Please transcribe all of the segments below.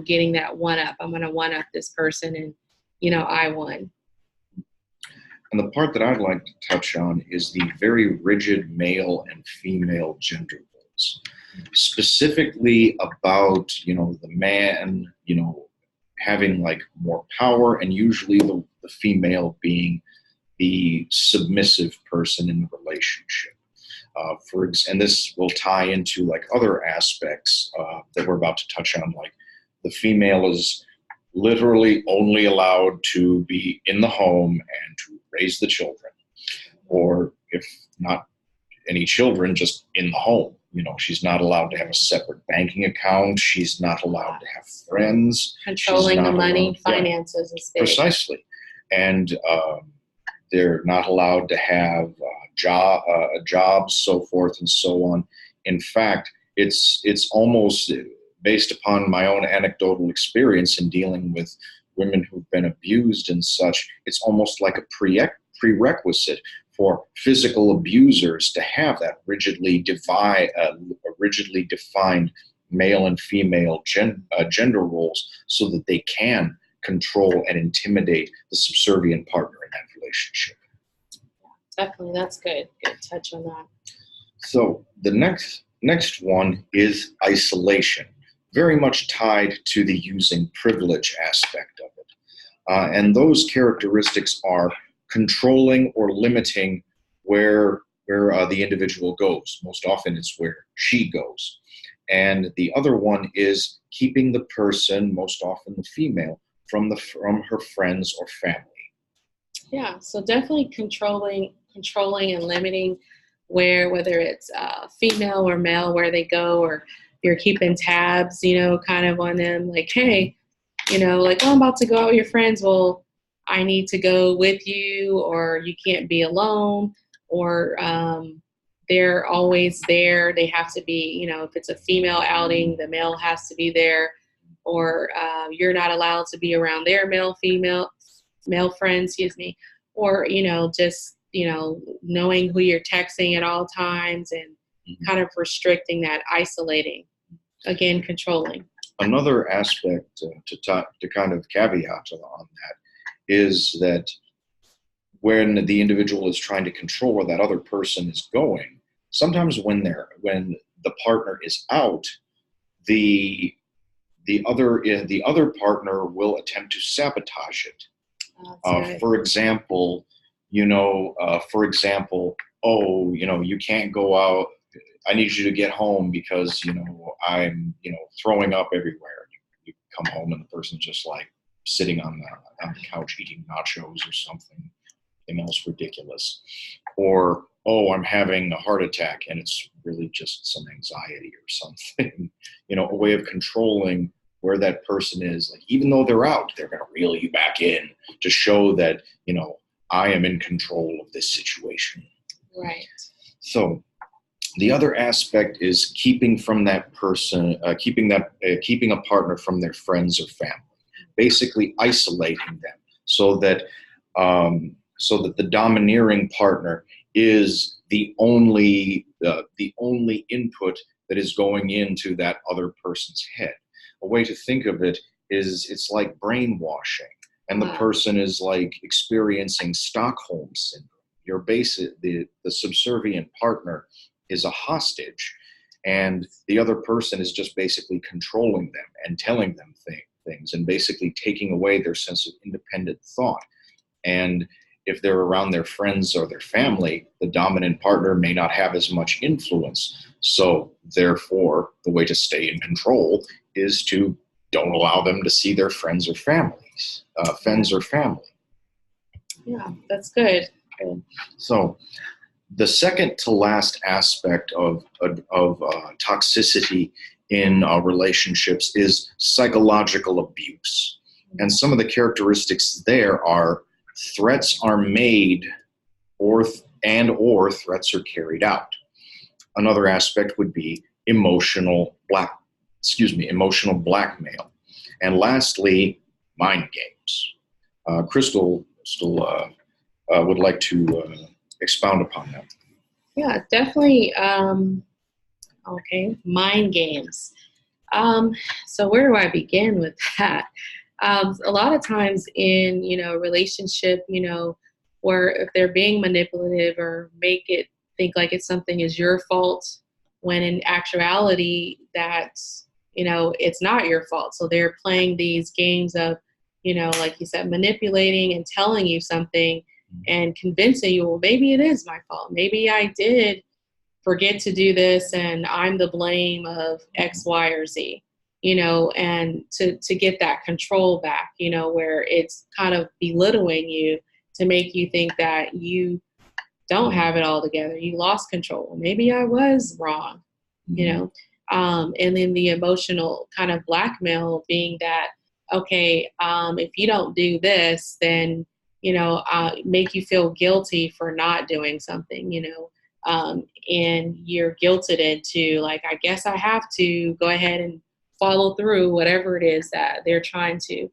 getting that one up. I'm going to one up this person, and, I won. And the part that I'd like to touch on is the very rigid male and female gender roles, specifically about, the man, having like more power, and usually the female being the submissive person in the relationship. And this will tie into like other aspects that we're about to touch on, like the female is literally only allowed to be in the home and to raise the children, or if not any children, just in the home. She's not allowed to have a separate banking account. She's not allowed to have friends. Controlling the money, finances is big. Precisely. And they're not allowed to have jobs, so forth and so on. In fact, it's almost, based upon my own anecdotal experience in dealing with women who've been abused and such, it's almost like a prerequisite for physical abusers to have that rigidly defined male and female gender roles, so that they can control and intimidate the subservient partner in that relationship. Definitely, that's good. Good touch on that. So the next one is isolation, very much tied to the using privilege aspect of it. And those characteristics are controlling or limiting where the individual goes. Most often it's where she goes. And the other one is keeping the person, most often the female, from her friends or family. Yeah, so definitely controlling and limiting whether it's female or male, where they go, or you're keeping tabs, kind of on them, like, hey, like, oh, I'm about to go out with your friends. Well, I need to go with you, or you can't be alone, or they're always there. They have to be, if it's a female outing, the male has to be there, or you're not allowed to be around their male friends, or, just, knowing who you're texting at all times, and kind of restricting that, isolating, again, controlling. Another aspect to kind of caveat on that is that when the individual is trying to control where that other person is going, sometimes when the partner is out, the other partner will attempt to sabotage it. For example, oh, you can't go out. I need you to get home because, I'm, throwing up everywhere. You come home and the person's just like sitting on the couch eating nachos or something else ridiculous. Or, oh, I'm having a heart attack and it's really just some anxiety or something. A way of controlling where that person is. Like, even though they're out, they're going to reel you back in to show that, I am in control of this situation. Right. So the other aspect is keeping from that person, keeping a partner from their friends or family, basically isolating them, so that the domineering partner is the only input that is going into that other person's head. A way to think of it is it's like brainwashing, and the person is like experiencing Stockholm syndrome. The subservient partner is a hostage, and the other person is just basically controlling them and telling them things, and basically taking away their sense of independent thought. And if they're around their friends or their family, the dominant partner may not have as much influence. So therefore, the way to stay in control is to don't allow them to see their friends or family. Yeah, that's good. So the second to last aspect of toxicity in relationships is psychological abuse. And some of the characteristics there are threats are made or threats are carried out. Another aspect would be emotional blackmail. And lastly, mind games. Crystal would like to expound upon that. Yeah, definitely. Okay, mind games. So where do I begin with that? A lot of times in, relationship, where if they're being manipulative or make it think like it's something is your fault, when in actuality that's, it's not your fault. So they're playing these games of, like you said, manipulating and telling you something and convincing you, well, maybe it is my fault. Maybe I did forget to do this and I'm the blame of X, Y, or Z, and to get that control back, where it's kind of belittling you to make you think that you don't have it all together. You lost control. Maybe I was wrong, and then the emotional kind of blackmail being that, okay, if you don't do this, then, make you feel guilty for not doing something, and you're guilted into like, I guess I have to go ahead and follow through whatever it is that they're trying to,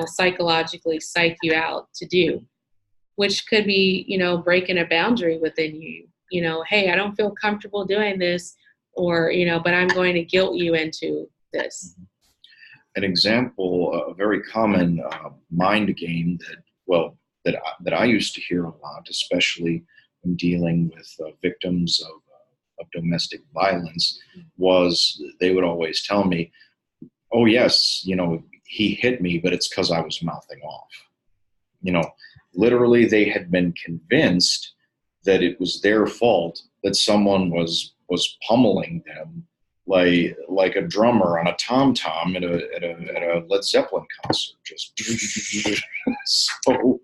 psychologically psych you out to do, which could be, breaking a boundary within you, hey, I don't feel comfortable doing this, or, but I'm going to guilt you into this. An example, a very common mind game that I used to hear a lot, especially when dealing with victims of domestic violence, was they would always tell me, oh yes, he hit me, but it's because I was mouthing off. Literally they had been convinced that it was their fault that someone was pummeling them like a drummer on a tom-tom at a Led Zeppelin concert.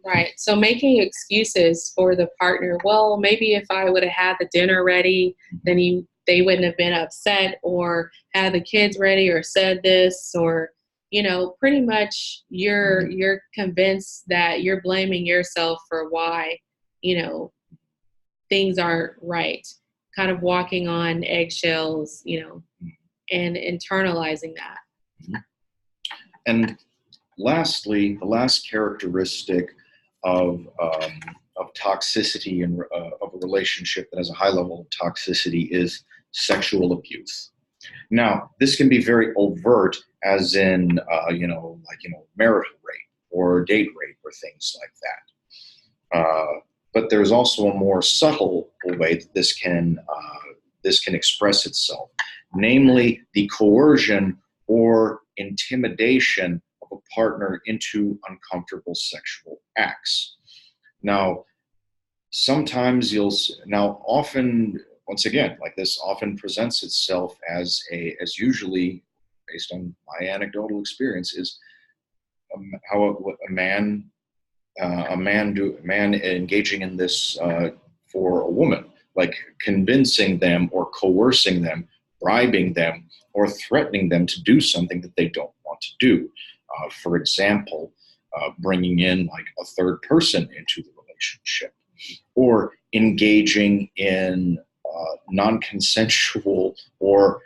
Right. So making excuses for the partner. Well, maybe if I would have had the dinner ready, then they wouldn't have been upset, or had the kids ready, or said this, or, pretty much you're convinced that you're blaming yourself for why, things aren't right, kind of walking on eggshells, and internalizing that. And lastly, the last characteristic of toxicity and of a relationship that has a high level of toxicity is sexual abuse. Now, this can be very overt, as in, marital rape or date rape or things like that. But there's also a more subtle way that this can express itself, namely the coercion or intimidation of a partner into uncomfortable sexual acts. Now, often, once again, like this often presents itself as usually, based on my anecdotal experience, is how a man engaging in this for a woman, like convincing them or coercing them, bribing them, or threatening them to do something that they don't want to do. For example, bringing in like a third person into the relationship, or engaging in non-consensual or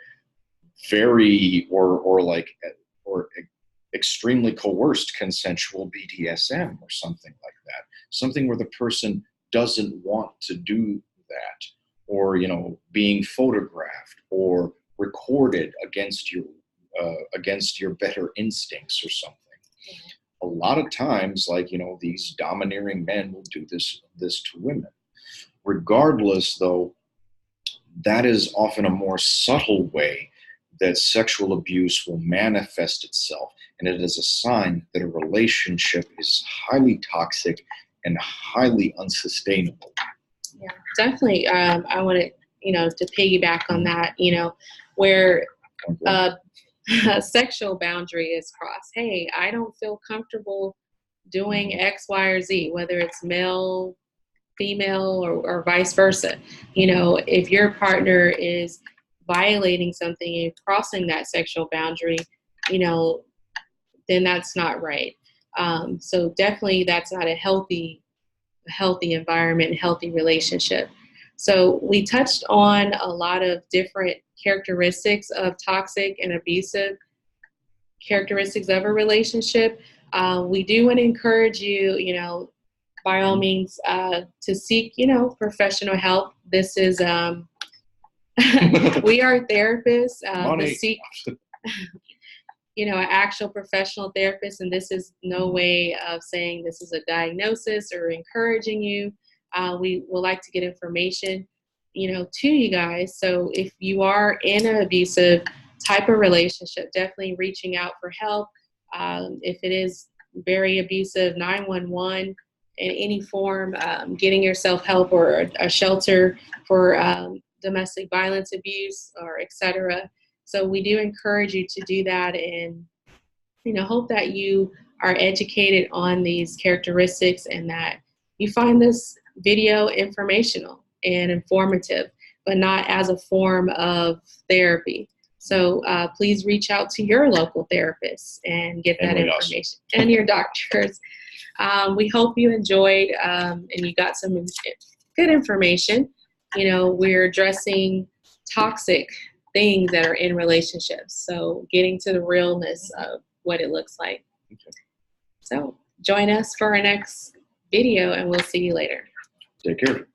extremely coerced consensual BDSM or something like that. Something where the person doesn't want to do that, or being photographed or recorded against your better instincts or something. A lot of times, these domineering men will do this to women. Regardless, though, that is often a more subtle way that sexual abuse will manifest itself, and it is a sign that a relationship is highly toxic and highly unsustainable. Yeah, definitely. I wanted, to piggyback on that, where a sexual boundary is crossed. Hey, I don't feel comfortable doing X, Y, or Z, whether it's male, female, or vice versa. If your partner is violating something and crossing that sexual boundary, then that's not right. So definitely that's not a healthy environment, healthy relationship. So we touched on a lot of different characteristics of toxic and abusive characteristics of a relationship. We do want to encourage you, by all means, to seek, professional help. This is, we are therapists. you know, an actual professional therapist, and this is no way of saying this is a diagnosis or encouraging you. We would like to get information, you know, to you guys. So if you are in an abusive type of relationship, definitely reaching out for help. If it is very abusive, 911 in any form, getting yourself help or a shelter for domestic violence abuse or etc. So we do encourage you to do that, and you know, hope that you are educated on these characteristics and that you find this video informational and informative, but not as a form of therapy. So please reach out to your local therapist and get that information, and your doctors. We hope you enjoyed and you got some good information. You know, we're addressing toxic things that are in relationships. So getting to the realness of what it looks like. Okay. So join us for our next video, and we'll see you later. Take care.